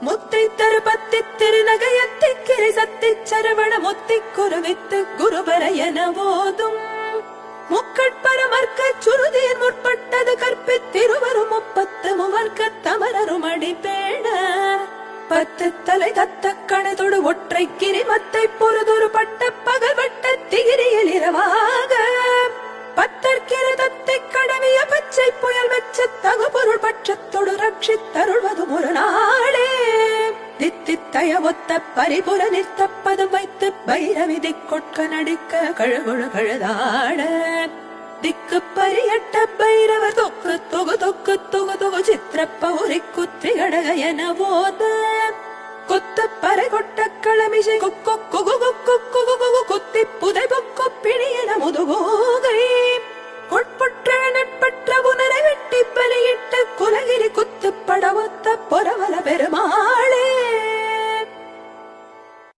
முத்தை தருபத்தி திருநகையத்தி கிரி சத்தி சரவண முத்தி குருவித்து குருபர என போதும் முக்கட்பரமர்க்க சுருதியின் முற்பட்டது கற்பித்திருவரும் முப்பத்து முவர்க்க தமரரும் அடிப்பேட பத்து தலை தத்த கணதொடு ஒற்றை கிரிமத்தை பொறுதொரு பட்ட பகல் வட்ட திகிரியில் இரவாக பத்தற்கிற தத்தை கடவிய பச்சை புயல் வெச்ச தகு பொருள் பட்சத்தொடு ரட்சித்தருள்வதும் ஒரு நாளே தித்தித்தய ஒத்த பரிபுர நிறுத்தப்பதம் வைத்து பைரவி திக்கொட்க நடிக்க கழுகுழு கழுதாட திக்கு பரியட்ட பைரவர் தொக்கு தொகு தொக்கு தொகு தொகு சித்திர பௌரி குத்தி கடக என போத கொத்த பறை கொட்ட களமிசை கொக்கு கொகு கொக்கு கொகு கொகு குத்தி புதை பொக்கு பிணியன முதுகோகை கொட்புற்ற நட்பற்ற புனரை வெட்டி பலியிட்ட குலகிரி குத்து படவத்த பொறவல பெரு